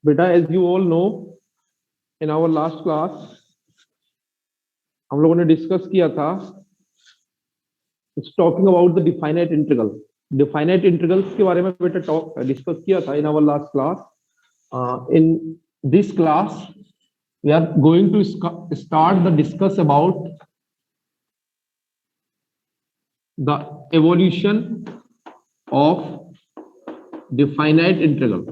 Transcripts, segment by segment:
बेटा as you all know in our last class हम लोगों ने डिस्कस किया था it's talking about the definite integral. Definite integrals के बारे में बेटा डिस्कस किया था in our last class. In this class we are going to start the discuss about the evolution of definite integral.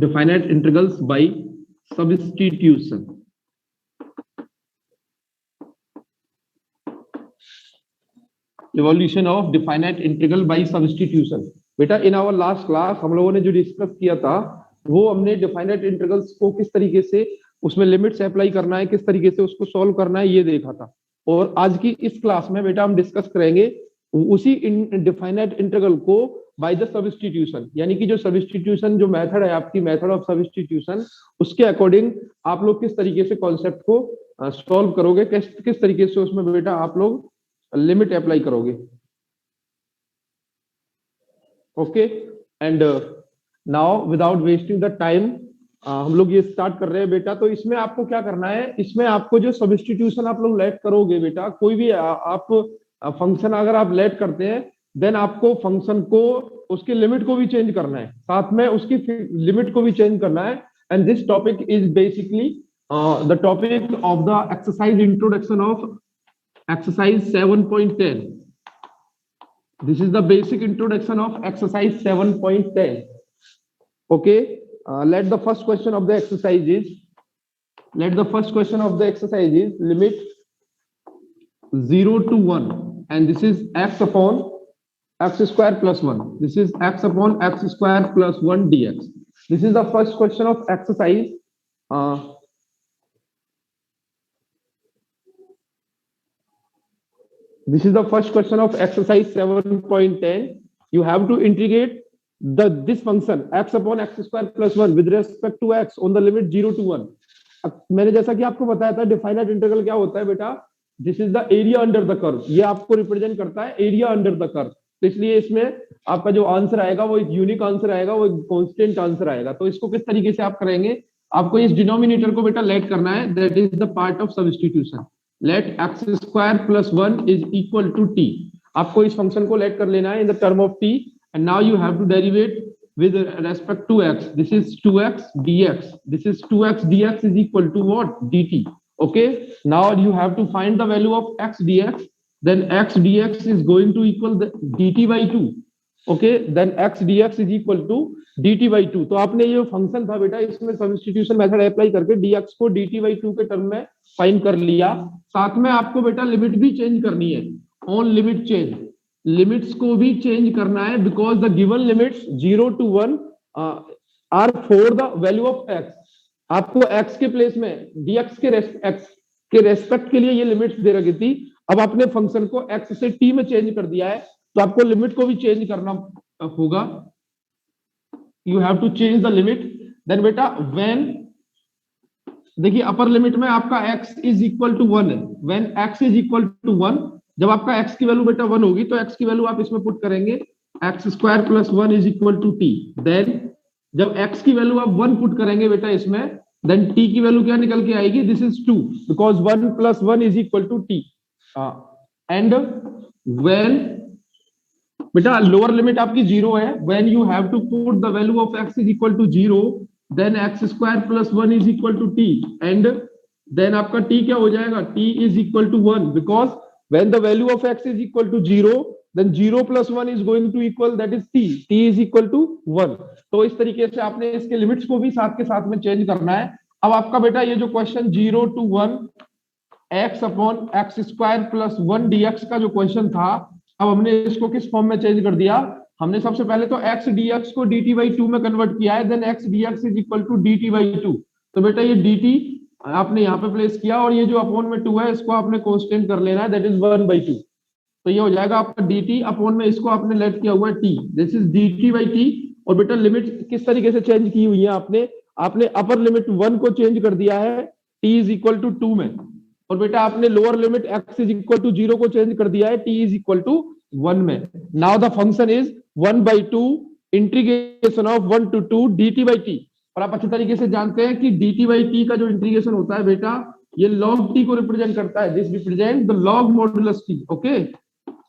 Definite integrals by substitution. Evolution of definite integral by substitution. बेटा इन our last class हम लोगों ने जो discuss किया था वो हमने definite integrals को किस तरीके से उसमें लिमिट्स अप्लाई करना है, किस तरीके से उसको सॉल्व करना है, ये देखा था। और आज की इस क्लास में बेटा हम डिस्कस करेंगे उसी डिफाइनाइट इंटीग्रल को बाय द सब्स्टिट्यूशन, यानी कि जो सब्स्टिट्यूशन जो मेथड है आपकी मेथड ऑफ सब्स्टिट्यूशन, उसके अकॉर्डिंग आप लोग किस तरीके से कॉन्सेप्ट को सॉल्व करोगे, किस तरीके से उसमें बेटा आप लोग लिमिट अप्लाई करोगे। Okay and now without wasting the time हम लोग ये स्टार्ट कर रहे हैं बेटा। तो इसमें आपको क्या करना है, इसमें आपको जो सब्स्टिट्यूशन आप लोग लेट करोगे बेटा, कोई भी आप फंक्शन अगर आप लेट करते हैं देन आपको फंक्शन को उसकी लिमिट को भी चेंज करना है, साथ में उसकी लिमिट को भी चेंज करना है। And this topic is basically the topic of the exercise introduction of exercise 7.10. This is the basic introduction of exercise 7.10. Okay, let the first question of the exercise is limit 0 to 1, and this is x upon x square plus 1. This is x upon x square plus 1 dx. This is the first question of exercise. This is the first question of exercise 7.10. You have to integrate this function x upon x square plus 1 with respect to x on the limit 0 to 1. मैंने जैसा कि आपको बताया था definite integral क्या होता है बेटा, this is the area under the curve. ये आपको रिप्रेजेंट करता है एरिया अंडर द कर्व। तो इसलिए इसमें आपका जो आंसर आएगा वो एक यूनिक आंसर आएगा, वो एक कांस्टेंट आंसर आएगा। तो इसको किस तरीके से आप करेंगे, आपको इस डिनोमिनेटर को बेटा लेट करना है, that is the part of substitution. Let x square plus 1 is equal to t. आपको इस फंक्शन को लेट कर लेना है in the term of t, and now you have to derivate with respect to x. This is 2x dx. This is 2x dx is equal to what? dt. Okay, now you have to find the value of x dx. Then x dx is going to equal the dt by 2. Okay, then x dx is equal to dt by 2. तो आपने ये function था बेटा, इसमें substitution method apply करके dx को dt by 2 के term में फाइंड कर लिया। साथ में आपको बेटा लिमिट भी चेंज करनी है, ऑन लिमिट चेंज, लिमिट्स को भी चेंज करना है, because the given limits 0 to 1 are for the value of x। आपको x के प्लेस में dx के रेस्पेक्ट के लिए ये लिमिट्स दे रखी थी, अब आपने फंक्शन को x से t में चेंज कर दिया है, तो आपको लिमिट को भी चेंज करना होगा। You have to change the limit. Then बेटा व्हेन, देखिए अपर लिमिट में आपका x इज इक्वल टू 1 है। When x is equal to 1, जब आपका x की वैल्यू बेटा 1 होगी तो x की वैल्यू आप इसमें पुट करेंगे, x square plus 1 is equal to t. Then जब x की वैल्यू आप 1 पुट करेंगे बेटा इसमें, देन t की वैल्यू क्या निकल के आएगी, this is 2, because 1 plus 1 is equal to t. And when बेटा लोअर लिमिट आपकी 0 है, when you have to put the value of x is equal to 0, then x square plus 1 is equal to t, and then आपका t क्या हो जाएगा, t is equal to 1, because when the value of x is equal to 0, then 0 plus 1 is going to equal, that is t is equal to 1। तो इस तरीके से आपने इसके लिमिट्स को भी साथ के साथ में चेंज करना है। अब आपका बेटा ये जो question 0 to 1 x upon x square plus 1 dx का जो क्वेश्चन था, अब हमने इसको किस फॉर्म में चेंज कर दिया, हमने सबसे पहले तो x dx को dt by 2 में कन्वर्ट किया है, then x dx is equal to dt by 2। तो बेटा ये dt आपने यहाँ पे प्लेस किया, और ये जो अपॉन में 2 है इसको आपने कांस्टेंट कर लेना है, दैट इज 1/2। तो ये हो जाएगा आपका dt अपॉन में इसको आपने लेट किया हुआ है t, this is dt by t। और बेटा लिमिट किस तरीके से चेंज की हुई है आपने, आपने अपर लिमिट 1 को चेंज कर दिया है t इज इक्वल टू 2 में, और बेटा आपने lower limit x is equal to 0 को चेंज कर दिया है t इज इक्वल टू 1 में। Now the function is 1/2 integration of 1 to 2 dt by t। और आप अच्छी तरीके से जानते हैं कि dt by t का जो इंटीग्रेशन होता है बेटा, ये log t को रिप्रेजेंट करता है, this represent the log modulus t। Okay,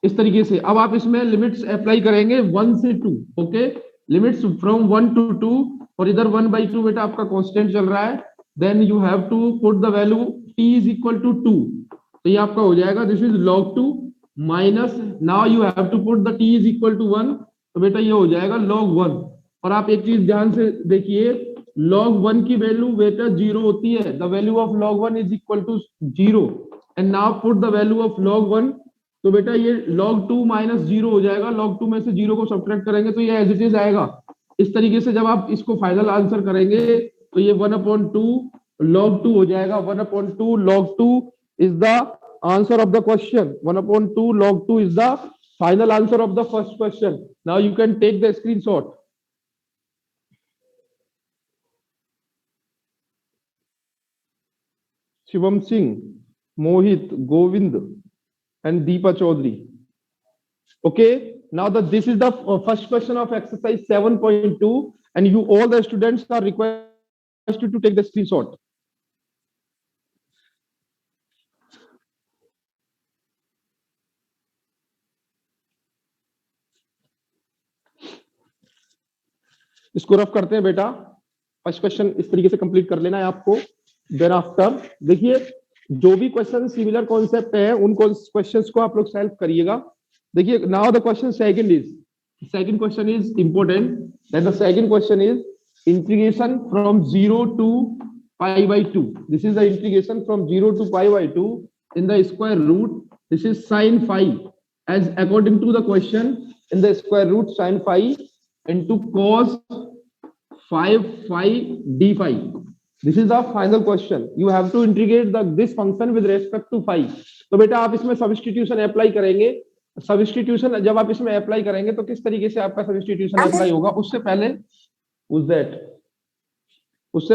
इस तरीके से अब आप इसमें लिमिट्स अप्लाई करेंगे 1 से 2। ओके, लिमिट्स फ्रॉम 1 to 2, और इधर 1/2 बेटा आपका कांस्टेंट चल रहा है, then you have to put the value t is equal to 2, तो ये आपका हो जाएगा this is log 2 minus, now you have to put the t is equal to 1, तो बेटा ये हो जाएगा log 1। और आप एक चीज ध्यान से देखिए, log 1 की वैल्यू बेटा 0 होती है, the value of log 1 is equal to 0, and now put the value of log 1, तो बेटा ये log 2 माइनस 0 हो जाएगा, log 2 में से 0 को सब्ट्रैक्ट करेंगे तो ये एज इट इज आएगा। इस तरीके से जब आप इसको फाइनल आंसर करेंगे तो ये 1/2 log 2 हो जाएगा। 1/2 log 2 is the answer of the question. 1/2 log 2 is the final answer of the first question. Now you can take the screenshot. Shivam Singh, Mohit, Govind, and Deepa Chaudhary. Okay, now this is the first question of exercise 7.2, and you all the students are requested to take the screenshot. इसको rough करते हैं बेटा, first question इस तरीके से complete कर लेना है आपको। देन आफ्टर देखिए, जो भी क्वेश्चन सिमिलर कॉन्सेप्ट है उन क्वेश्चंस को आप लोग सॉल्व करिएगा। देखिए, now the question second question is important, that the second question is integration from 0 to π/2। This is the integration from 0 to π/2 in the square root, this is sin phi as according to the question in the square root sin phi into cos 5 phi d phi। This is the final question. You have to integrate this function with respect to phi। तो बेटा आप इसमें substitution apply करेंगे। Substitution जब आप इसमें apply करेंगे तो किस तरीके से आपका सब्स्टिट्यूशन अप्लाई होगा, उससे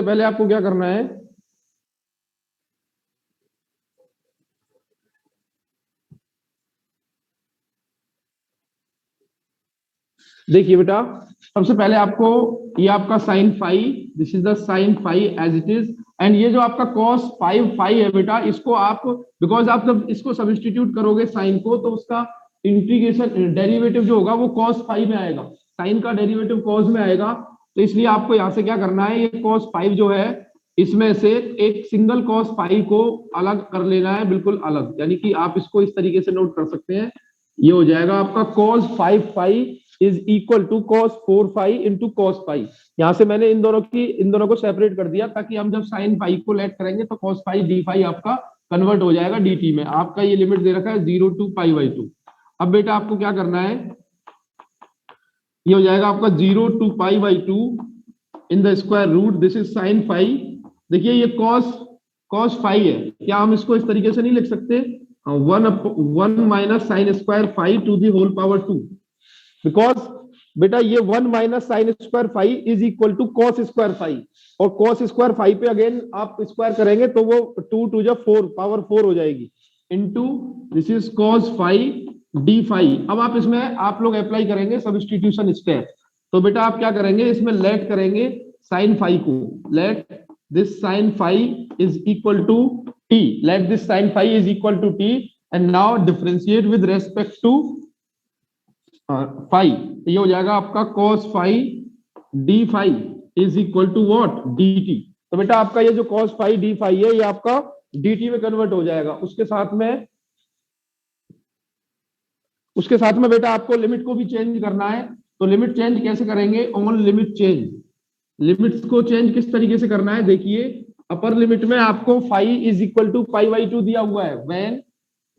पहले आपको क्या करना है, देखिए बेटा सबसे पहले आपको ये आपका sin phi, this is the sin phi as it is, and ये जो आपका cos 5 phi है बेटा, इसको आप बिकॉज आप जब इसको सब्स्टिट्यूट करोगे sin को तो उसका इंटीग्रेशन डेरिवेटिव जो होगा वो cos phi में आएगा, sin का डेरिवेटिव cos में आएगा, तो इसलिए आपको यहाँ से क्या करना है, ये cos 5 जो है इसमें से एक सिंगल cos phi को अलग कर लेना है, बिल्कुल अलग, यानी कि आप इसको इस तरीके से नोट कर सकते हैं, ये हो जाएगा आपका cos 5 phi is equal to cos 4 phi into cos phi। यहां से मैंने इन दोनों को सेपरेट कर दिया ताकि हम जब sin phi को लेट करेंगे तो cos phi d phi आपका कन्वर्ट हो जाएगा dt में। आपका ये लिमिट दे रखा है 0 to π/2। अब बेटा आपको क्या करना है, ये हो जाएगा आपका 0 to π/2 in the square root, this is sin phi। देखिए ये cos phi है, क्या हम इसको इस तरीके से नहीं लिख सकते, 1 minus sine square phi to the whole power 2, because बेटा ये 1 minus sine square phi is equal to cos square phi, और cos स्क्वायर phi पे अगेन आप स्क्वायर करेंगे तो वो 2 टू जा 4 पावर 4 हो जाएगी, into this is cos phi d phi। अब आप इसमें आप लोग अप्लाई करेंगे सब्स्टिट्यूशन स्टेप, तो बेटा आप क्या करेंगे, इसमें लेट करेंगे sin phi को, let this sin phi is equal to t, let this sin phi is equal to t, and now differentiate with respect to phi, ये हो जाएगा आपका cos phi d phi is equal to what, dt। तो बेटा आपका ये जो cos phi d phi है ये आपका dt में कन्वर्ट हो जाएगा। उसके साथ में बेटा आपको लिमिट को भी चेंज करना है, तो लिमिट चेंज कैसे करेंगे, ऑन लिमिट चेंज, लिमिट्स को चेंज किस तरीके से करना है, देखिए अपर लिमिट में आपको phi इज इक्वल टू π/2 दिया हुआ है, व्हेन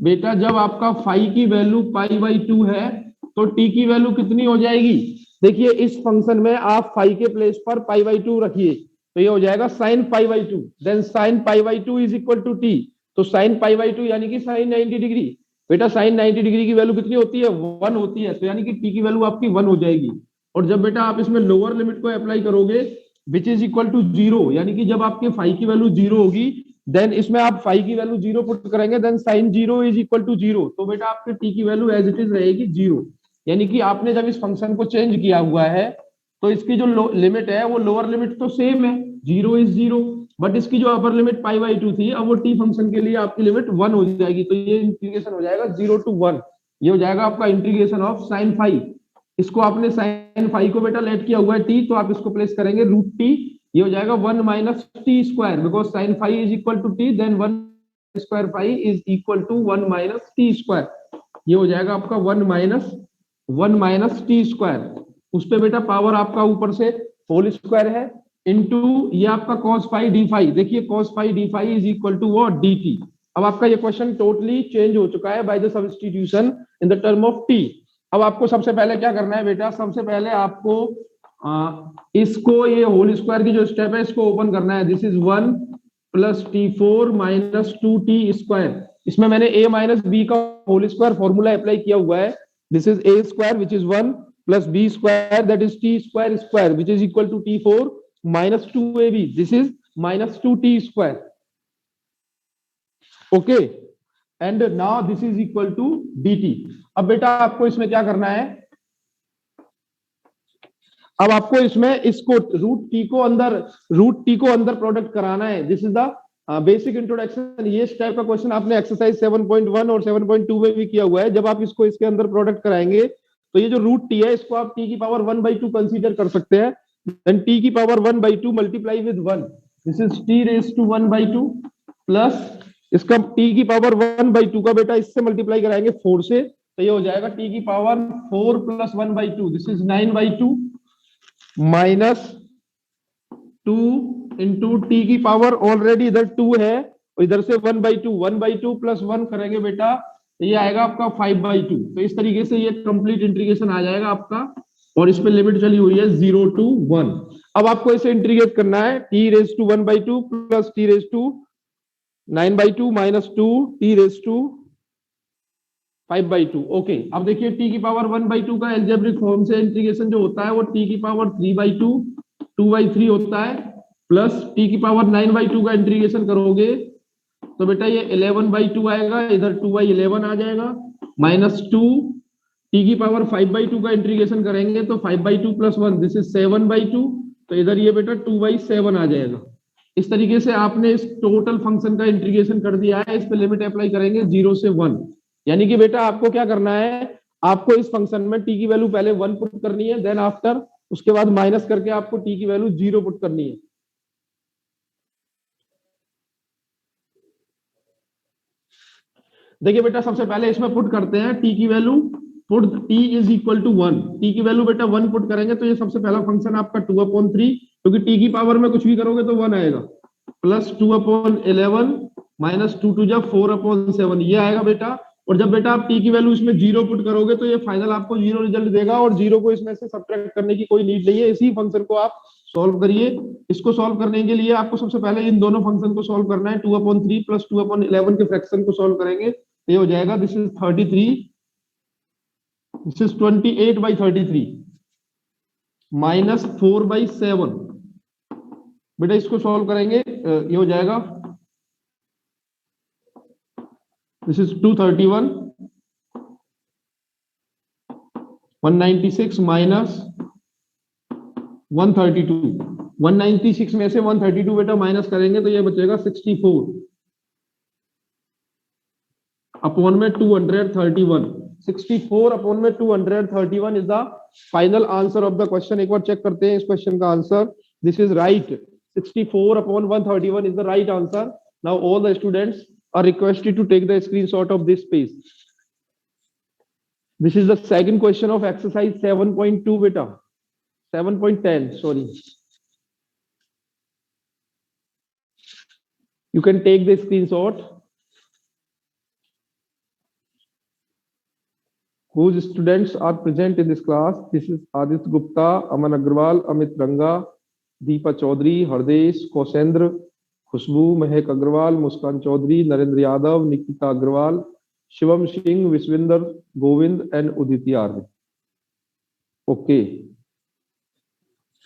बेटा जब आपका phi की वैल्यू π/2 है तो t की वैल्यू कितनी हो जाएगी, देखिए इस फंक्शन में आप phi के प्लेस पर π/2 रखिए, तो ये हो जाएगा sin π/2, then sin π/2 is equal to t, तो sin π/2 यानी कि sin 90 डिग्री, बेटा sin 90 डिग्री की वैल्यू कितनी होती है, 1 होती है, तो यानी कि t की वैल्यू आपकी 1 हो जाएगी। और जब बेटा आप इसमें लोअर लिमिट को अप्लाई करोगे विच इज इक्वल टू 0, यानी कि जब आपके फाई की वैल्यू 0 होगी देन इसमें आप फाई की वैल्यू 0 पुट करेंगे, then sine 0 is equal to 0, तो बेटा आपके टी की वैल्यू एज इट इज रहेगी 0। यानी कि आपने जब इस फंक्शन को चेंज किया हुआ है तो इसकी जो लिमिट है वो लोअर लिमिट तो सेम है, 0 इज 0, बट इसकी जो अपर लिमिट पाई बाई 2 थी, अब वो टी फंक्शन के लिए आपकी लिमिट 1 हो जाएगी, तो ये इंटीग्रेशन हो जाएगा 0 to 1। ये हो जाएगा आपका इंटीग्रेशन ऑफ साइन फाई। इसको आपने साइन फाई को बेटा लेट किया हुआ है टी, तो आप इसको प्लेस करेंगे रूट टी, ये हो जाएगा 1 minus t square, because sine phi is equal to t, then 1 square phi is equal to 1 minus t square. ये हो जाएगा आपका 1 माइनस टी स्क्वायर, उस पे बेटा पावर आपका ऊपर से होल स्क्वायर है, इनटू ये आपका cos फाई डी फाई। देखिए cos phi d phi is equal to what, dt। अब आपका ये क्वेश्चन टोटली चेंज हो चुका है by the substitution in the term of t। अब आपको सबसे पहले क्या करना है बेटा, सबसे पहले आपको इसको, ये होल स्क्वायर की जो स्टेप है इसको ओपन करना है। This is 1 plus T four minus 2t square. इसमें मैंने a माइनस बी का होल स्क्वायर फॉर्मूला अप्लाई किया हुआ है। This is a square which is 1 plus b square, that is t square square, which is equal to t4 minus 2ab, this is minus 2t square, okay, and now this is equal to dt। अब बेटा आपको इसमें क्या करना है, अब आपको इसमें इसको रूट टी को अंदर प्रोडक्ट कराना है। This is the basic introduction. ये टाइप का क्वेश्चन आपने एक्सरसाइज 7.1 और 7.2 में भी किया हुआ है। जब आप इसको इसके अंदर प्रोडक्ट कराएंगे तो ये जो रूट टी है इसको आप टी की पावर 1/2 कंसीडर कर सकते हैं, देन टी की power 1/2 multiply with 1, this is t raise to 1/2 plus इसका टी की पावर 1/2 का बेटा इससे मल्टीप्लाई कराएंगे 4 से, तो ये हो जाएगा टी की power 4 plus 1/2, this is 9/2 minus 2 into T की पावर ऑलरेडी इधर 2 है, इधर से 1/2 प्लस 1 करेंगे बेटा, ये आएगा आपका 5/2। तो इस तरीके से ये कंप्लीट इंटीग्रेशन आ जाएगा आपका, और इसमें लिमिट चली हुई है 0 to 1। अब आपको इसे इंटीग्रेट करना है, t raise to 1/2 plus t raise to 9/2 minus 2 t raise to 5/2। Okay, अब देखिए t की पावर 1/2 का एल्जेब्रिक फॉर्म से इंटीग्रेशन जो होता है वो t की पावर 3/2 2/3 होता है, प्लस t की पावर 9/2 का इंटीग्रेशन करोगे तो बेटा ये 11/2 आएगा, इधर 2/11 आ जाएगा, माइनस 2 टी की पावर 5/2 का इंटीग्रेशन करेंगे तो 5/2 प्लस 1, दिस इज 7/2, तो इधर ये बेटा 2/7 आ जाएगा। इस तरीके से आपने इस टोटल फंक्शन का इंटीग्रेशन कर दिया है। इस पे लिमिट अप्लाई करेंगे 0 से 1, यानी कि बेटा आपको क्या करना है, आपको इस फंक्शन में टी की वैल्यू पहले 1 पुट करनी है, देन आफ्टर उसके बाद माइनस करके आपको टी की वैल्यू 0 पुट करनी है। देखिए बेटा सबसे पहले इसमें पुट करते हैं टी की value, put t is equal to 1, t की वैल्यू बेटा 1 पुट करेंगे तो ये सबसे पहला फंक्शन आपका 2/3, क्योंकि t की पावर में कुछ भी करोगे तो 1 आएगा, प्लस 2/11 माइनस 2 2 जा 4/7, ये आएगा बेटा। और जब बेटा आप t की वैल्यू इसमें 0 पुट करोगे तो ये फाइनल आपको 0 रिजल्ट देगा, और 0 को इसमें से सब्ट्रैक्ट करने की कोई नीड नहीं है। इसी फंक्शन को आप सॉल्व करिए। इसको सॉल्व करने के लिए आपको सबसे पहले इन दोनों फंक्शन को सॉल्व करना है। 2/3 प्लस 2/11 के फ्रैक्शन को सॉल्व करेंगे, ये हो जाएगा this is 33, this is 28/33 minus 4/7। बेटा इसको सॉल्व करेंगे, ये हो जाएगा दिस इज 231 196 माइनस 132, 196 में से 132 बेटा माइनस करेंगे तो ये बचेगा 64 अपॉन में 231, 64 अपॉन में 231 is the final answer of the question. एक बार चेक करते हैं इस क्वेश्चन का answer, this is right, 64 upon 131 is the right answer. Now all the students are requested to take the screenshot of this page. This is the second question of exercise 7.2 बेटा, 7.10 sorry, you can take the screenshot। whose students are present in this class? This is Aditya Gupta, Aman Agrawal, Amit Ranga, Deepa Chaudhary, Hardesh, Kausendra, Khushbu, Mehak Agrawal, Muskan Chaudhary, Narendra Yadav, Nikita Agrawal, Shivam Singh, Vishwinder, Govind and Udit Arya। Okay,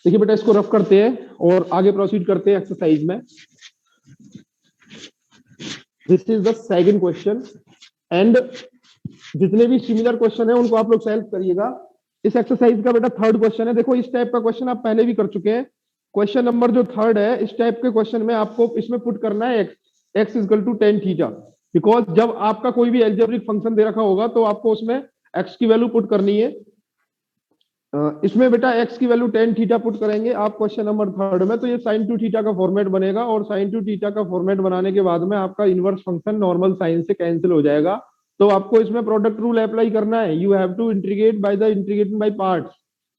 देखिए बेटा इसको rough करते हैं और आगे proceed करते हैं exercise में। This is the second question and जितने भी सिमिलर क्वेश्चन है उनको आप लोग सॉल्व करिएगा। इस एक्सरसाइज का बेटा थर्ड क्वेश्चन है। देखो इस टाइप का क्वेश्चन आप पहले भी कर चुके हैं। क्वेश्चन नंबर जो थर्ड है, इस टाइप के क्वेश्चन में आपको इसमें पुट करना है x equal to tan theta, because जब आपका कोई भी एल्जेब्रिक फंक्शन दे रखा होगा तो आपको उसमें x की वैल्यू पुट करनी है। इसमें बेटा x की वैल्यू tan थीटा पुट करेंगे आप क्वेश्चन नंबर थर्ड में, तो ये sin 2 थीटा का फॉर्मेट बनेगा और sin 2 थीटा का फॉर्मेट बनाने के बाद में आपका इनवर्स फंक्शन नॉर्मल साइन से कैंसिल हो जाएगा। तो आपको इसमें प्रोडक्ट रूल अप्लाई करना है। You have to integrate by the integration by parts.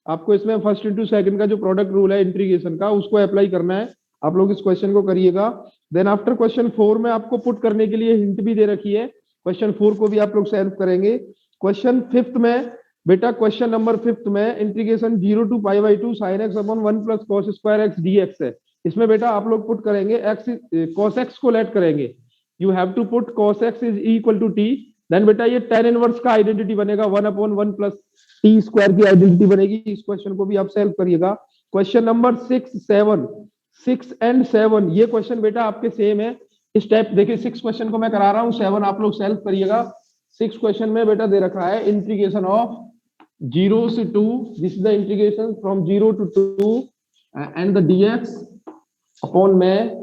आपको इसमें फर्स्ट इंटू सेकंड का जो प्रोडक्ट रूल है इंटीग्रेशन का, उसको अप्लाई करना है। आप लोग इस क्वेश्चन को करिएगा। देन आफ्टर क्वेश्चन 4 में आपको पुट करने के लिए हिंट भी दे रखी है। क्वेश्चन 4 को भी आप लोग सॉल्व करेंगे। क्वेश्चन 5th में बेटा, क्वेश्चन नंबर 5th में integration 0 to pi by 2 sin x upon 1 plus cos square x dx है। इसमें बेटा आप लोग पुट करेंगे cos x को लेट करेंगे। You have to put cos x is equal to t। Then बेटा ये tan इनवर्स का आइडेंटिटी बनेगा 1 अपॉन 1 प्लस t स्क्वायर की आइडेंटिटी बनेगी। इस क्वेश्चन को भी आप सॉल्व करिएगा। क्वेश्चन नंबर 6 एंड 7 ये क्वेश्चन बेटा आपके सेम है। इस टाइप देखिए 6 क्वेश्चन को मैं करा रहा हूँ, 7 आप लोग सॉल्व करिएगा। 6 क्वेश्चन में बेटा दे रखा है इंटीग्रेशन ऑफ 0 से 2, this is the integration from 0 to 2 and the dx upon में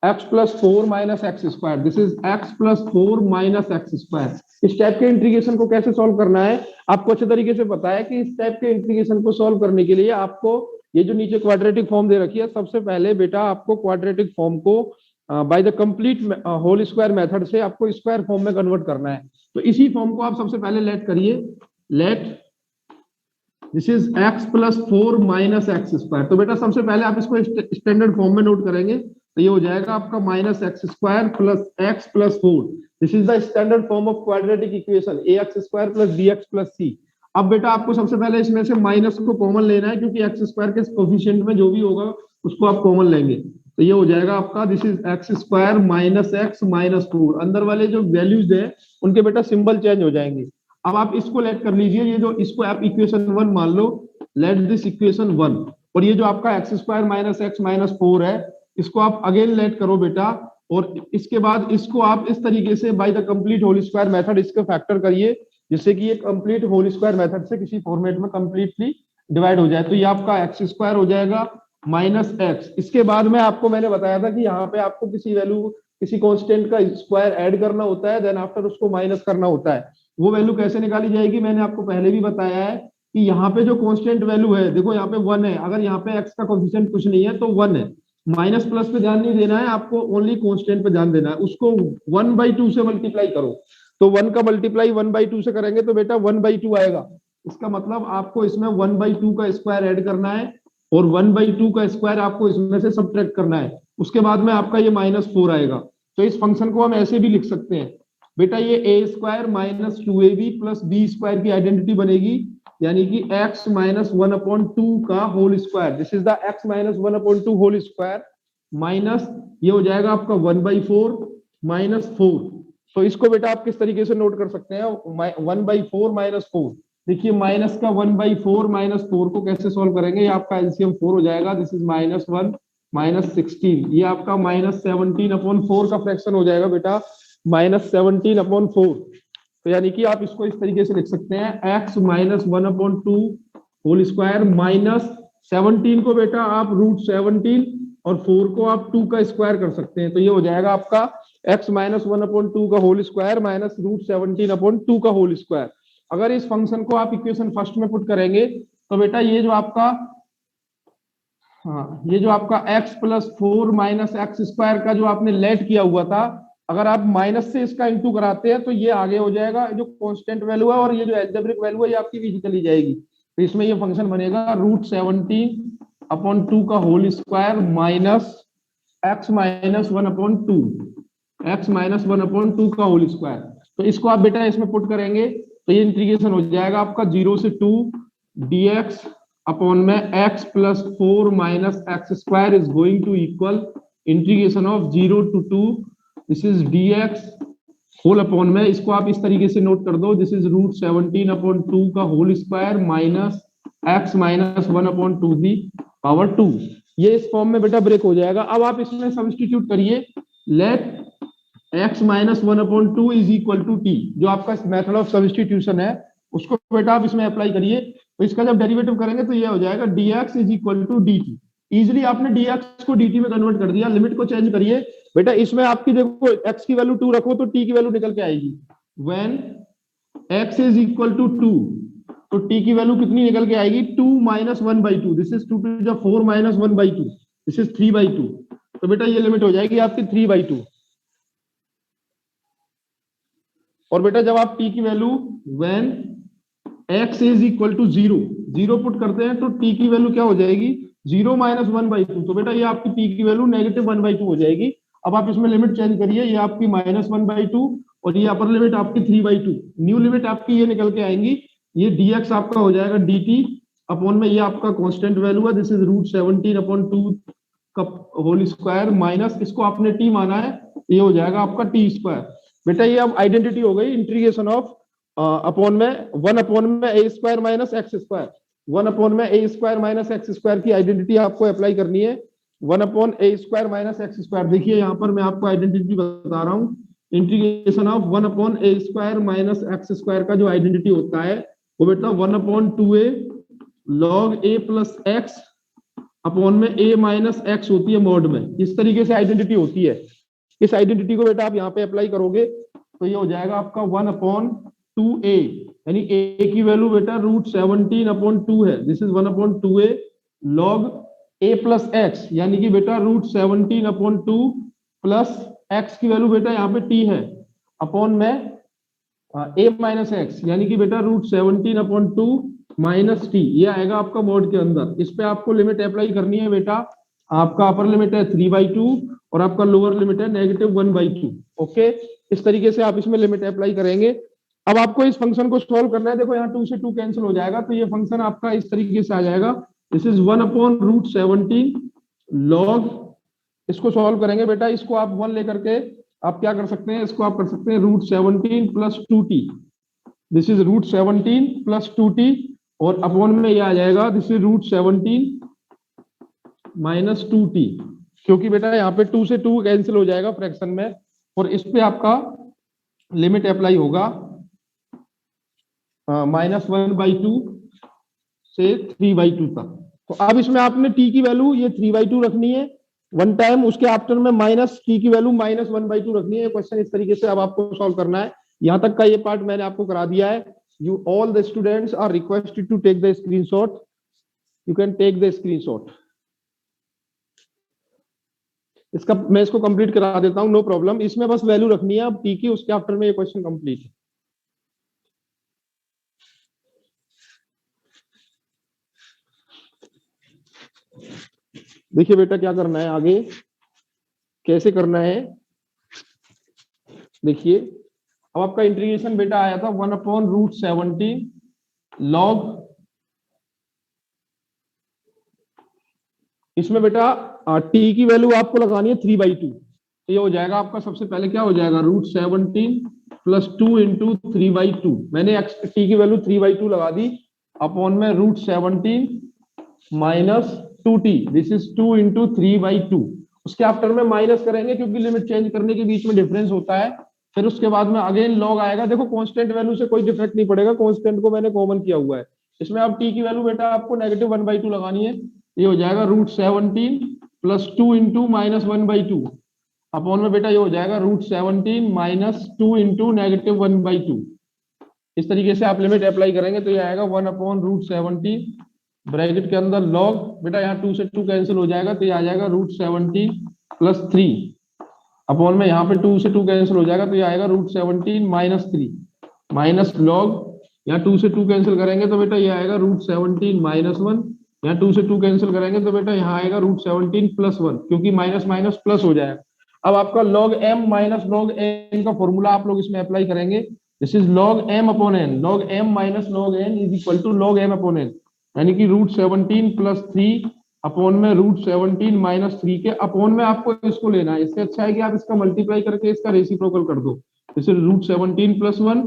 x plus 4 minus x square, this is x plus 4 minus x square। इस टाइप के इंटीग्रेशन को कैसे सॉल्व करना है आपको अच्छे तरीके से पता है कि इस टाइप के इंटीग्रेशन को सॉल्व करने के लिए आपको ये जो नीचे क्वाड्रेटिक फॉर्म दे रखी है, सबसे पहले बेटा आपको क्वाड्रेटिक फॉर्म को by the complete whole square method से आपको स्क्वायर फॉर्म में कन्वर्ट करना है। तो इसी फॉर्म को आप सबसे पहले लेट करिए। Let this is x plus 4 minus x square। तो बेटा सबसे पहले आप इसको स्टैंडर्ड फॉर्म में नोट करेंगे तो ये हो जाएगा आपका minus x square plus x plus 4। This is the standard form of quadratic equation ax square plus bx plus c। अब बेटा आपको सबसे पहले इसमें से माइनस को कॉमन लेना है, क्योंकि एक्स स्क्वायर के कोफिशिएंट में जो भी होगा उसको आप कॉमन लेंगे। तो ये हो जाएगा आपका this is x square minus x minus 4। अंदर वाले जो वैल्यूज है उनके बेटा सिंबल चेंज हो जाएंगे। अब आप इसको लेट कर लीजिए, ये जो इसको आप इक्वेशन 1 मान लो, लेट दिस इक्वेशन 1। और ये जो आपका x square minus x minus 4 है इसको आप अगेन लेट करो बेटा, और इसके बाद इसको आप इस तरीके से by the complete whole square method इसको फैक्टर करिए, जिससे कि ये कंप्लीट होल स्क्वायर मेथड से किसी फॉर्मेट में कंप्लीटली डिवाइड हो जाए। तो ये आपका एक्स स्क्वायर हो जाएगा माइनस एक्स। इसके बाद में आपको मैंने बताया था कि यहाँ पे आपको किसी वैल्यू किसी कांस्टेंट का स्क्वायर ऐड करना होता है, देन आफ्टर उसको माइनस करना होता है। वो वैल्यू कैसे निकाली जाएगी मैंने आपको पहले भी बताया है कि यहाँ पे जो कांस्टेंट वैल्यू है, देखो यहाँ पे 1 है, अगर यहाँ पे x का कोफिशिएंट कुछ नहीं है तो 1 है। माइनस प्लस पे ध्यान नहीं देना है आपको, ओनली कांस्टेंट पे ध्यान देना है। उसको 1/2 से मल्टीप्लाई करो, तो 1 का मल्टीप्लाई 1/2 से करेंगे तो बेटा 1/2 आएगा। इसका मतलब आपको इसमें 1/2 का स्क्वायर ऐड करना है और 1/2 का स्क्वायर आपको इसमें से सब्ट्रैक्ट करना है। उसके बाद में आपका ये -4 आएगा। तो इस फंक्शन को हम ऐसे भी लिख सकते हैं बेटा, ये a square minus 2ab plus b square की आइडेंटिटी बनेगी, यानी कि x माइनस 1/2 का whole square. This is the x minus 1/2 whole square minus ये हो जाएगा आपका 1/4 माइनस 4। तो इसको बेटा आप किस तरीके से नोट कर सकते हैं, 1/4 माइनस 4। देखिए माइनस का 1/4 माइनस 4 को कैसे सॉल्व करेंगे, ये आपका एलसीएम 4 हो जाएगा। दिस इज -1 माइनस 16, ये आपका -17/4 का फ्रैक्शन हो जाएगा बेटा, -17/4। तो यानी कि आप इसको इस तरीके से लिख सकते हैं x minus 1/2 whole square minus 17 को बेटा आप √17 और 4 को आप 2 का स्क्वायर कर सकते हैं। तो ये हो जाएगा आपका x माइनस 1/2 का होल स्क्वायर माइनस √17/2 का होल स्क्वायर। अगर इस फंक्शन को आप इक्वेशन फर्स्ट में पुट करेंगे तो बेटा ये जो आपका x plus 4 minus x square का जो आपने लेट किया हुआ था, अगर आप माइनस से इसका इंटू कराते हैं तो ये आगे हो जाएगा जो कांस्टेंट वैल्यू है, और ये जो एल्जेब्रिक वैल्यू है ये आपकी पीछे चली जाएगी। तो इसमें ये फंक्शन बनेगा √17/2 का whole square minus x minus 1/2 का होल स्क्वायर। तो इसको आप बेटा इसमें पुट करेंगे तो ये इंटीग्रेशन हो जाएगा आपका 0 से 2 dx अपॉन में x plus 4 minus x square is going to equal integration of 0 to 2 this is dx whole upon में, इसको आप इस तरीके से नोट कर दो, दिस इज √17/2 का whole square minus x minus 1/2 the power 2, ये इस फॉर्म में बेटा ब्रेक हो जाएगा। अब आप इसमें सब्स्टिट्यूट करिए, let x minus 1/2 is equal to t, जो आपका मेथड ऑफ सब्स्टिट्यूशन है उसको बेटा आप इसमें अप्लाई करिए। तो इसका जब डेरिवेटिव करेंगे तो ये हो जाएगा dx is equal to dt। Easily आपने dx को dt में कन्वर्ट कर दिया। लिमिट को चेंज करिए बेटा, इसमें आपकी देखो x की वैल्यू 2 रखो तो t की वैल्यू निकल के आएगी। When x is equal to 2, तो t की वैल्यू कितनी निकल के आएगी, 2 minus 1/2। This is 2 to the 4 minus 1/2, this is 3/2। तो बेटा ये लिमिट हो जाएगी आपकी 3/2। और बेटा जब आप t की value when x is equal to 0 put करते हैं तो t की वैल्यू क्या हो जाएगी, 0 माइनस 1/2। तो बेटा ये आपकी t की वैल्यू नेगेटिव 1/2 हो जाएगी। अब आप इसमें लिमिट चेंज करिए, ये आपकी माइनस 1/2 और ये अपर लिमिट आपकी 3/2। न्यू लिमिट आपकी ये निकल के आएंगी, ये dx आपका हो जाएगा dt अपॉन में ये आपका कांस्टेंट वैल्यू है, दिस इज √17/2 का होल स्क्वायर माइनस इसको आपने t माना है, ये हो जाएगा आपका t²। बेटा ये अब आइडेंटिटी हो गई इंटीग्रेशन ऑफ अपॉन में 1 में a² माइनस x², 1 में a² माइनस x² की आइडेंटिटी आपको अप्लाई करनी है। 1/a² minus x²। देखिए यहाँ पर मैं आपको आइडेंटिटी बता रहा हूँ, integration of 1/a² minus x² का जो आइडेंटिटी होता है वो बेटा 1/2a log a plus x upon में a माइनस x होती है मॉड में। इस तरीके से आइडेंटिटी होती है। इस आइडेंटिटी को बेटा आप यहाँ पे अप्लाई करोगे तो ये हो जाएगा आपका 1/2a, यानी a की वैल्यू बेटा √17/2 है, this is 1/2a log a plus x, यानी कि बेटा √17/2 प्लस x की वैल्यू बेटा यहाँ पे t है अपॉन में a माइनस x, यानी कि बेटा √17/2 माइनस टी, ये आएगा आपका मोड के अंदर। इस पे आपको लिमिट अप्लाई करनी है बेटा। आपका अपर लिमिट है 3/2 और आपका लोअर लिमिट है -1/2। ओके, इस तरीके से आप इसमें लिमिट अप्लाई करेंगे। अब आपको इस फंक्शन को सॉल्व करना है। देखो यहाँ 2 से 2 कैंसिल हो जाएगा तो ये फंक्शन आपका इस तरीके से आ जाएगा, दिस इज 1/√17 log, इसको सॉल्व करेंगे बेटा, इसको आप 1 लेकर के आप क्या कर सकते हैं, इसको आप कर सकते हैं √17 plus 2t, this is √17 plus 2t और अपॉन में ये आ जाएगा दिस इज √17 माइनस 2t, क्योंकि बेटा यहाँ पे 2 से 2 कैंसिल हो जाएगा फ्रैक्शन में और इस पे आपका लिमिट अप्लाई होगा -1/2 से 3/2 तक। तो अब इसमें आपने t की वैल्यू ये 3/2 रखनी है वन टाइम, उसके आफ्टर में माइनस t की वैल्यू -1/2 रखनी है। क्वेश्चन इस तरीके से अब आपको सॉल्व करना है। यहाँ तक का ये पार्ट मैंने आपको करा दिया है। You all the students are requested to take the screenshot. You can take the screenshot. इसका मैं इसको कंप्लीट करा देता हूं, नो प्रॉब्लम। इसमें बस वैल्यू रखनी है अब टी की, उसके आफ्टर में ये क्वेश्चन कंप्लीट है। देखिए बेटा क्या करना है आगे, कैसे करना है। देखिए अब आपका इंटीग्रेशन बेटा आया था 1/√17 log, इसमें बेटा t की वैल्यू आपको लगानी है 3/2। तो ये हो जाएगा आपका, सबसे पहले क्या हो जाएगा √17 प्लस 2 इंटू 3/2। मैंने t की वैल्यू 3/2 लगा दी अपॉन में √17 minus 2t, this is 2 into 3/2। उसके आफ्टर में माइनस करेंगे क्योंकि लिमिट चेंज करने के बीच में डिफरेंस होता है। फिर उसके बाद में अगेन लॉग आएगा। देखो कांस्टेंट वैल्यू से कोई डिफेक्ट नहीं पड़ेगा, कांस्टेंट को मैंने कॉमन किया हुआ है। इसमें अब t की वैल्यू बेटा आपको -1/2 लगानी है। ये हो जाएगा √17 प्लस 2 इंटू -1/2 अपॉन में बेटा ये हो जाएगा √17 माइनस 2 इंटू -1/2। इस तरीके से आप लिमिट अप्लाई करेंगे तो ये आएगा 1/√17 ब्रैकेट के अंदर लॉग, बेटा यहाँ 2 से 2 कैंसिल हो जाएगा तो ये आ जाएगा √17 प्लस 3 अपॉन में यहाँ पे 2 से 2 कैंसिल हो जाएगा तो ये आएगा √17 माइनस 3 माइनस लॉग, यहाँ 2 से 2 कैंसिल करेंगे तो बेटा ये आएगा √17 माइनस 1, यहाँ 2 से 2 कैंसिल करेंगे तो बेटा यहाँ आएगा √17 प्लस 1, क्योंकि माइनस माइनस प्लस हो जाएगा। अब आपका log m minus log n का फॉर्मूला आप लोग इसमें अप्लाई करेंगे। This is log m upon n, log m minus log n is equal to log m upon n, यानी कि √17 प्लस 3 अपॉन में √17 माइनस 3 के अपॉन में आपको इसको लेना है। इससे अच्छा है कि आप इसका मल्टीप्लाई करके इसका रेसिप्रोकल कर दो। जैसे √17 प्लस 1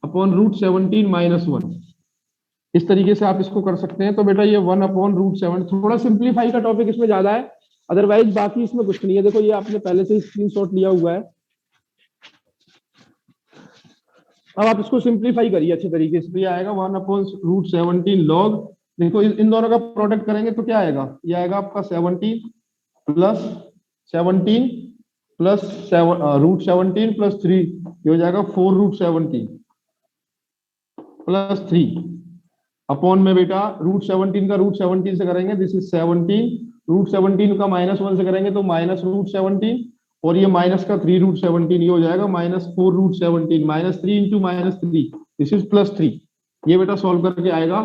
अपॉन √17 माइनस 1। इस तरीके से आप इसको कर सकते हैं। तो बेटा ये 1/√7, थोड़ा सिंप्लीफाई का टॉपिक इसमें ज्यादा है, अदरवाइज बाकी इसमें कुछ नहीं है। देखो ये आपने पहले से ही स्क्रीनशॉट लिया हुआ है। अब आप इसको सिंप्लीफाई करिए अच्छे तरीके से। तो ये आएगा 1/√17 लॉग, देखो इन दोनों का प्रोडक्ट करेंगे तो क्या आएगा, ये आएगा आपका 17 प्लस 17 प्लस √17 प्लस 3, ये हो जाएगा 4√17 प्लस 3 अपॉन में बेटा √17 का √17 से करेंगे, दिस इज 17, √17 का -1 से करेंगे तो -√17, और ये माइनस का 3√17, ये हो जाएगा -4√17, -3 इंटू -3, दिस इज +3। ये बेटा सॉल्व करके आएगा।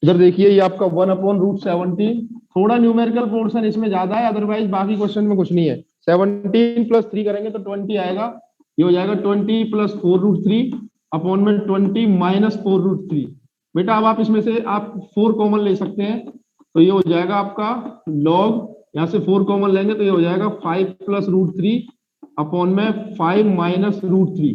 इधर देखिए ये आपका 1/√17, थोड़ा न्यूमेरिकल पोर्शन इसमें ज्यादा है, अदरवाइज बाकी क्वेश्चन में कुछ नहीं है। 17 + 3 करेंगे तो 20 आएगा, ये हो जाएगा 20 + 4√3 अपॉन में 20 - 4√3। बेटा अब आप इसमें से आप 4 कॉमन ले सकते हैं, तो ये हो जाएगा आपका लॉग, यहाँ से 4 कॉमन लेंगे तो ये हो जाएगा 5 + √3 अपॉन में 5 - √3।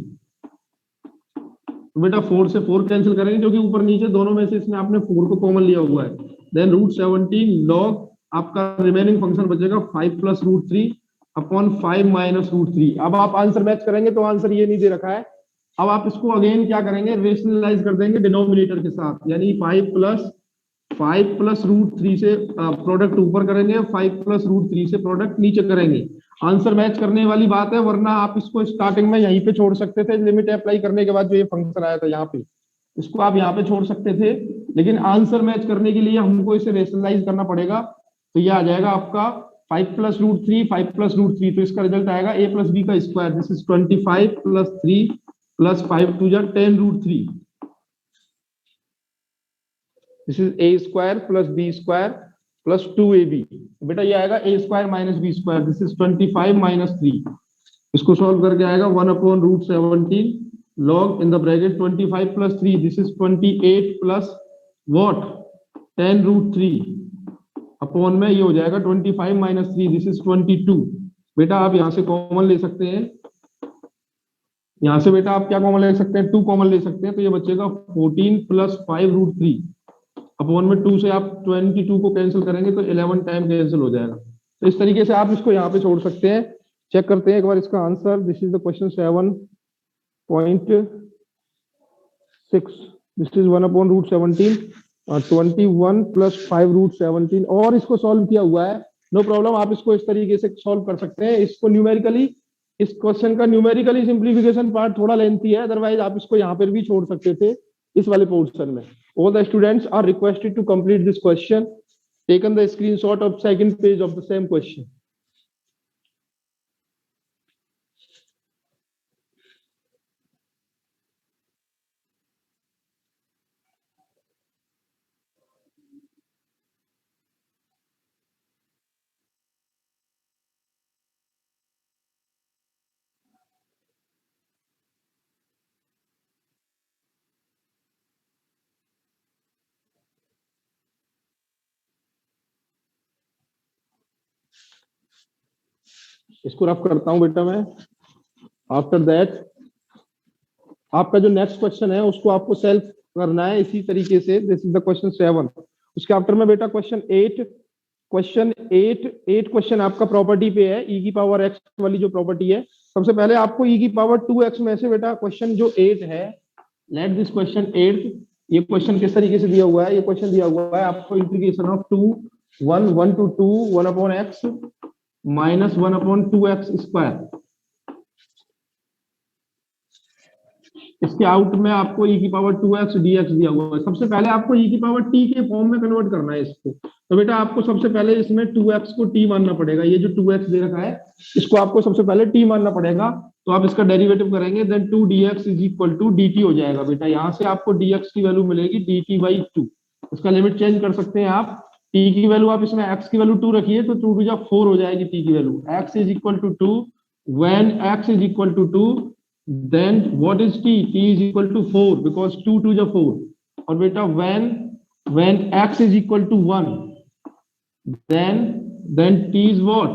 तो बेटा 4 से 4 कैंसिल करेंगे क्योंकि ऊपर नीचे दोनों में से इसमें आपने 4 को कॉमन लिया हुआ है। देन √17 लॉग आपका रिमेनिंग फंक्शन बचेगा 5 + √3 अपॉन 5 - √3। अब आप आंसर मैच करेंगे तो आंसर ये नहीं दे रखा है। अब आप इसको अगेन क्या करेंगे, रेशनलाइज कर देंगे डिनोमिनेटर के साथ, यानी 5 + √3 से प्रोडक्ट ऊपर करेंगे, 5 + √3 से प्रोडक्ट नीचे करेंगे। आंसर मैच करने वाली बात है, वरना आप इसको स्टार्टिंग में यहीं पे छोड़ सकते थे, लिमिट अप्लाई करने के बाद जो ये फंक्शन आया था यहाँ पे, इसको आप यहाँ पे छोड़ सकते थे, लेकिन आंसर मैच करने के लिए हमको इसे रेशनलाइज करना पड़ेगा। तो ये आ जाएगा आपका 5 + √3, 5 + √3, तो इसका रिजल्ट आएगा a + b का स्क्वायर, दिस इज 25 + 3 + 5 2 जा 10√3, this is a² + b² + 2ab। बेटा ये आएगा a² - b², दिस इज 25 - 3। इसको सॉल्व करके आएगा 1/√17 log in the bracket 25 + 3, this is 28 plus what 10√3 upon में ये हो जाएगा 25 - 3, दिस इज 22। बेटा आप यहां से कॉमन ले सकते हैं, यहां से बेटा आप क्या कॉमन ले सकते हैं, 2 कॉमन ले सकते हैं, तो ये बचेगा 14 + 5√3 अपॉन में 2 से आप 22 को कैंसिल करेंगे तो 11 टाइम कैंसिल हो जाएगा। तो इस तरीके से आप इसको यहाँ पे छोड़ सकते हैं। चेक करते हैं एक बार इसका answer, this is the question 7.6, this is 1/√17 21 + 5√17, और इसको सॉल्व किया हुआ है। नो प्रॉब्लम, आप इसको इस तरीके से सॉल्व कर सकते हैं। इसको न्यूमेरिकली, इस क्वेश्चन का न्यूमेरिकली सिंप्लीफिकेशन पार्ट थोड़ा लेंथी है, अदरवाइज आप इसको यहाँ पर भी छोड़ सकते थे इस वाले पोर्शन में। All the students are requested to complete this question. Taken the screenshot of second page of the same question. इसको रफ करता हूं बेटा मैं। आफ्टर दैट आपका जो नेक्स्ट क्वेश्चन है उसको आपको सेल्फ करना है इसी तरीके से। This is the question 7। उसके आफ्टर में बेटा क्वेश्चन 8, क्वेश्चन आपका प्रॉपर्टी पे है, e की पावर x वाली जो प्रॉपर्टी है। सबसे पहले आपको e की पावर 2x में से बेटा क्वेश्चन जो 8 है, लेट दिस क्वेश्चन 8, ये क्वेश्चन किस तरीके से दिया हुआ है, ये क्वेश्चन दिया हुआ है आपको integration of 2 1 1 to 2 1/x - 1/2x²। इसके आउट में आपको e की पावर 2x dx दिया हुआ है। सबसे पहले आपको e की पावर t के फॉर्म में कन्वर्ट करना है इसको। तो बेटा आपको सबसे पहले इसमें 2x को t मानना पड़ेगा, ये जो 2x दे रखा है इसको आपको सबसे पहले t मानना पड़ेगा। तो आप इसका डेरिवेटिव करेंगे, देन 2dx = dt हो जाएगा। बेटा यहाँ से आपको dx की वैल्यू मिलेगी dt/2। इसका लिमिट चेंज कर सकते हैं आप, t की वैल्यू आप इसमें x की वैल्यू 2 रखिए तो 2 × 4 हो जाएगी t की value. x = 2, when x = 2, then what is t? t = 4 because 2 2 is 4। और बेटा when x = 1, then t is what?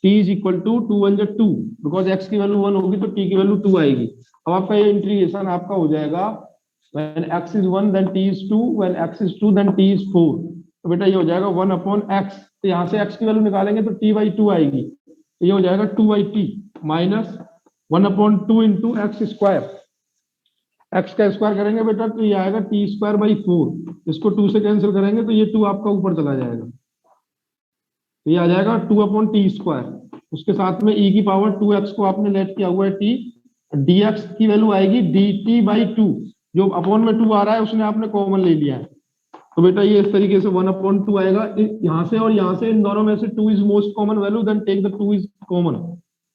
t = 2 1 is 2 because x की वैल्यू 1 होगी तो t की वैल्यू 2 आएगी। अब आपका ये इंटीग्रेशन आपका हो जाएगा when x is 1 then t is 2, when x is 2 then t is 4। तो बेटा ये हो जाएगा 1 अपॉन x, तो यहाँ से x की वैल्यू निकालेंगे तो t बाई 2 आएगी, तो ये हो जाएगा 2 by T minus 1 upon 2 into x square. X का स्क्वायर करेंगे बेटा तो ये आएगा टी स्क्वायर बाई 4, इसको 2 से कैंसिल करेंगे तो ये 2 आपका ऊपर चला जाएगा, तो ये आ जाएगा 2 अपॉन टी स्क्वायर। उसके साथ में e की पावर 2x को आपने लेट किया हुआ है t, dx की वैल्यू आएगी dt बाई 2, जो अपॉन में 2 आ रहा है उसने आपने कॉमन ले लिया है, तो बेटा ये इस तरीके से 1 अपॉन 2 आएगा। यहाँ से और यहाँ से इन दोनों में से 2 is most common value, then take the 2 is common,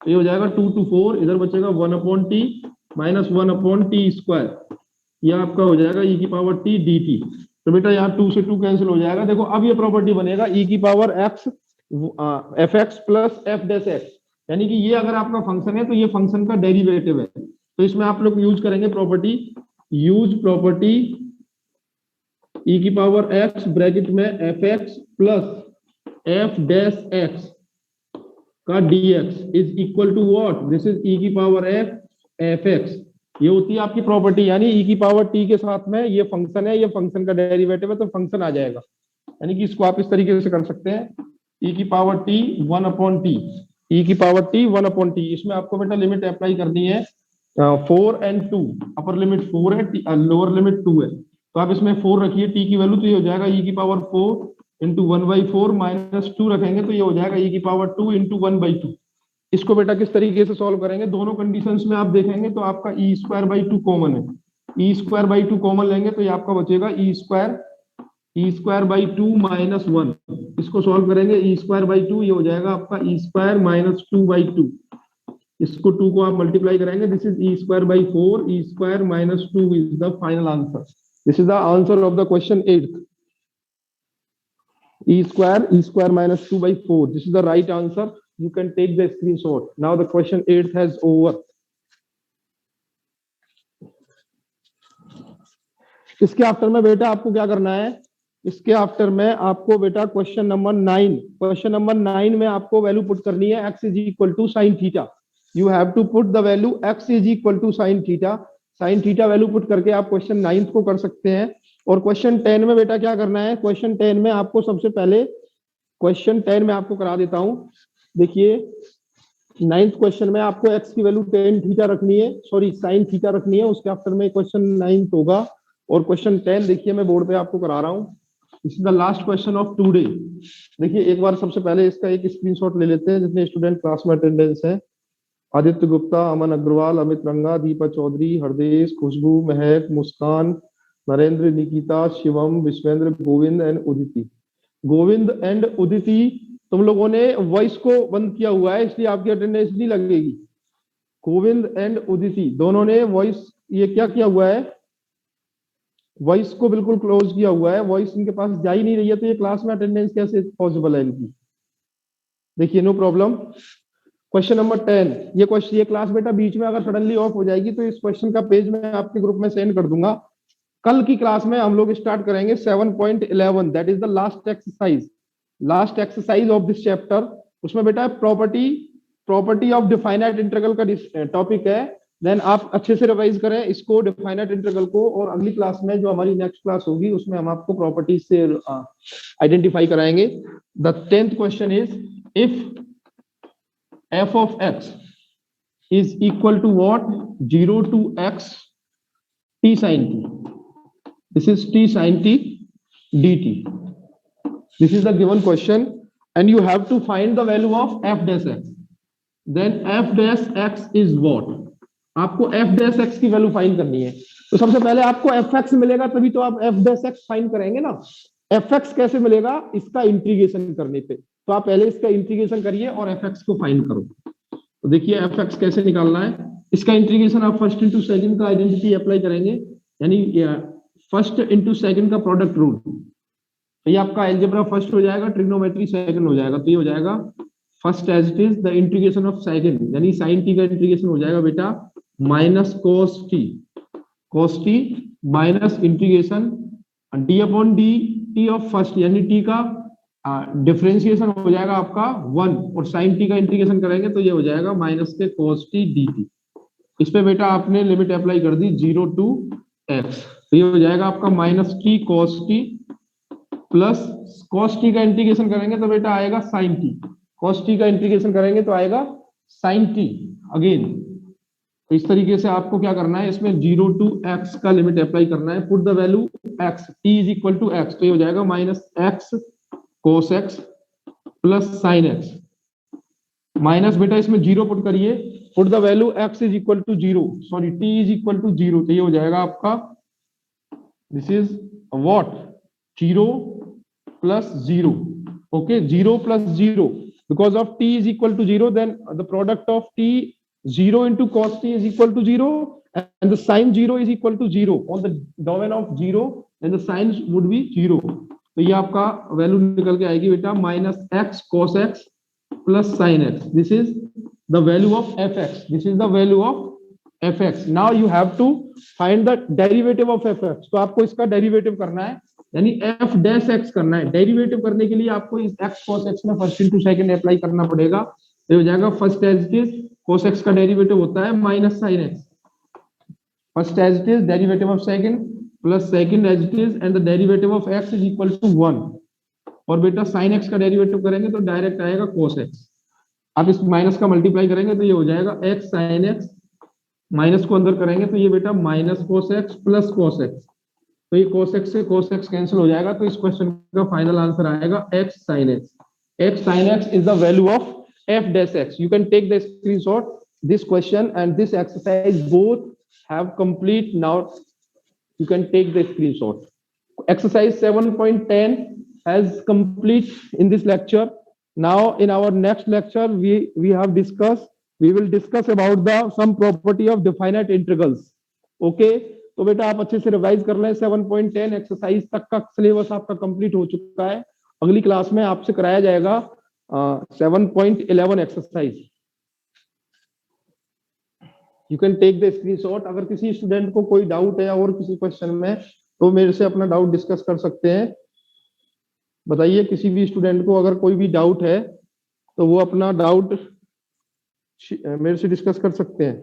तो ये हो जाएगा 2 to 4, इधर बचेगा 1 upon T minus 1 upon T square, यह आपका हो जाएगा e की पावर t dt। तो बेटा यहाँ 2 से 2 कैंसिल हो जाएगा। देखो अब ये प्रॉपर्टी बनेगा e की power x F x plus f dash x, यानी कि ये अगर आपका फंक्शन है तो ये फंक्शन का डेरिवेटिव है, तो इसमें आप लोग यूज करेंगे प्रॉपर्टी, यूज प्रॉपर्टी e की पावर x ब्रैकेट में f x plus f dash x का dx is equal to what, this is e की पावर एफ एक्स, ये होती है आपकी प्रॉपर्टी, यानी e की पावर t के साथ में ये फंक्शन है, ये फंक्शन का डेरिवेटिव है तो फंक्शन आ जाएगा, यानी कि इसको आप इस तरीके से कर सकते हैं e की power t 1 upon T, e की पावर t 1 अपॉन टी। इसमें आपको बेटा लिमिट अप्लाई करनी है 4 and 2, अपर लिमिट 4 है लोअर लिमिट 2 है, तो आप इसमें 4 रखिए t की वैल्यू, तो ये हो जाएगा e की पावर 4 इंटू 1/4 माइनस 2 रखेंगे तो ये हो जाएगा e की पावर 2 इंटू 1/2। इसको बेटा किस तरीके से सॉल्व करेंगे, दोनों कंडीशंस में आप देखेंगे तो आपका e स्क्वायर बाई 2 कॉमन है, e स्क्वायर बाई 2 कॉमन लेंगे तो ये आपका बचेगा e स्क्वायर बाई 2 माइनस 1, इसको सॉल्व करेंगे e स्क्वायर बाई 2, ये हो जाएगा आपका e स्क्वायर माइनस 2/2, इसको 2 को आप मल्टीप्लाई करेंगे, this is e square by 4, e square minus 2 is the final answer, this is the answer of the question 8, e square minus 2/4, this is the right answer, you can take the screenshot। now the question 8 has over। इसके after में बेटा आपको क्या करना है, इसके after में आपको बेटा क्वेश्चन नंबर 9 में आपको वैल्यू पुट करनी है x is equal to sine theta, you have to put the value x is equal to sine theta value put करके आप क्वेश्चन 9 को कर सकते हैं। और क्वेश्चन 10 में बेटा क्या करना है, क्वेश्चन 10 में आपको सबसे पहले क्वेश्चन 10 में आपको करा देता हूं, देखिए 9th क्वेश्चन में आपको x की वैल्यू टेन थीटा रखनी है, सॉरी साइन थीटा रखनी है, उसके आफ्टर में क्वेश्चन 9 होगा। और क्वेश्चन 10 देखिए मैं बोर्ड पे आपको करा रहा हूँ, this is the last question of today. देखिए एक बार सबसे पहले इसका एक स्क्रीनशॉट ले लेते हैं जितने स्टूडेंट क्लास में अटेंडेंस है, आदित्य गुप्ता, अमन अग्रवाल, अमित रंगा, दीपा चौधरी, हरदेश, खुशबू, महक, मुस्कान, नरेंद्र, निकिता, शिवम, विश्वेंद्र, गोविंद एंड उदिति। तुम लोगों ने वॉइस को बंद किया हुआ है इसलिए आपकी अटेंडेंस नहीं लगेगी। गोविंद एंड उदिति दोनों ने वॉइस ये क्या किया हुआ है, वॉइस को बिल्कुल क्लोज किया हुआ है, वॉइस इनके पास जा ही नहीं रही है, तो ये क्लास में अटेंडेंस कैसे पॉसिबल है इनकी। देखिए नो प्रॉब्लम। क्वेश्चन नंबर 10, ये क्लास बेटा बीच में अगर सडनली ऑफ हो जाएगी तो इस क्वेश्चन का पेज मैं आपके ग्रुप में सेंड कर दूंगा। कल की क्लास में हम लोग स्टार्ट करेंगे 7.11, that is the last exercise of this chapter. उसमें बेटा प्रॉपर्टी ऑफ डिफाइनाइट इंटीग्रल का टॉपिक है, देन आप अच्छे से रिवाइज करें इसको, डिफाइनाइट इंटीग्रल को, और अगली क्लास में जो हमारी नेक्स्ट क्लास होगी उसमें हम आपको प्रॉपर्टीज से आइडेंटिफाई कराएंगे। The 10th question is if f of x is equal to what, 0 to x t sin t, this is t sin t dt, this is the given question and you have to find the value of f dash x, then f dash x is what, आपको f dash x की value find करनी है। तो सबसे पहले आपको fx मिलेगा तभी तो आप f dash x फाइंड करेंगे ना। fx कैसे मिलेगा, इसका इंटीग्रेशन करने पे, तो आप पहले इसका इंटीग्रेशन करिए और fx को फाइंड करो। तो देखिए fx कैसे निकालना है, इसका इंटीग्रेशन आप फर्स्ट इंटू सेकंड का आइडेंटिटी अप्लाई करेंगे, यानी फर्स्ट इंटू सेकंड का प्रोडक्ट रूल, तो ये आपका अलजेब्रा फर्स्ट हो जाएगा, ट्रिग्नोमेट्री सेकंड हो जाएगा, तो ये हो जाएगा first as it is the integration of second, यानी साइन टी का इंटीग्रेशन हो जाएगा बेटा minus cos t minus integration d upon d t of first, यानी टी का डिफरेंशिएशन हो जाएगा आपका 1, और साइन टी का इंटीग्रेशन करेंगे तो ये हो जाएगा माइनस के कोस टी डी टी। इस पे बेटा आपने लिमिट अप्लाई कर दी 0 to x, तो ये हो जाएगा आपका minus T cos T plus cos T का इंटीग्रेशन करेंगे तो बेटा आएगा साइन टी, कॉस टी का इंटीग्रेशन करेंगे तो आएगा साइन टी अगेन। तो इस तरीके से आपको क्या करना है, इसमें 0 टू x का लिमिट अप्लाई करना है। Put the value x, t is equal to x, तो ये हो जाएगा minus x cos x plus sine x minus बेटा इसमें 0 पुट करिए, put the value x is equal to 0, sorry t is equal to 0, तो ये हो जाएगा आपका this is what 0 plus 0, okay 0 plus 0 because of t is equal to 0, then the product of t 0 into cos t is equal to 0 and the sin 0 is equal to 0 on the domain of 0 and the sin would be 0। तो ये आपका value निकल के आएगी बेटा minus x cos x plus sin x, this is the value of fx, this is the value of fx। now you have to find the derivative of fx, तो आपको इसका डेरिवेटिव करना है, यानी f डैश x करना है। Derivative करने के लिए आपको इस x cos x में फर्स्ट इनटू सेकंड अप्लाई करना पड़ेगा, तो हो जाएगा first as it is cos x का डेरिवेटिव होता है minus sin x, first as it is derivative of second plus second as it is and the derivative of x is equal to 1, और बेटा sin x का derivative करेंगे तो direct आएगा cos x, आप इस माइनस का मल्टीप्लाई करेंगे तो ये हो जाएगा x sin x, माइनस को अंदर करेंगे तो ये बेटा minus cos x plus cos x, तो ये cos x से cos x कैंसिल हो जाएगा, तो इस क्वेश्चन का फाइनल आंसर आएगा x sin x। x sin x is the value of f dash x। you can take the screenshot this question and this exercise both have complete, now you can take the screenshot। exercise 7.10 has complete in this lecture। now in our next lecture we will discuss about the some property of definite integrals, okay। तो बेटा आप अच्छे से revise कर लें, 7.10 exercise तक का syllabus आपका कंप्लीट हो चुका है। अगली क्लास में आपसे कराया जाएगा 7.11 exercise. You can take the screenshot. अगर किसी स्टूडेंट को कोई डाउट है और किसी क्वेश्चन में तो मेरे से अपना डाउट डिस्कस कर सकते हैं। बताइए किसी भी स्टूडेंट को अगर कोई भी डाउट है तो वो अपना डाउट मेरे से डिस्कस कर सकते हैं।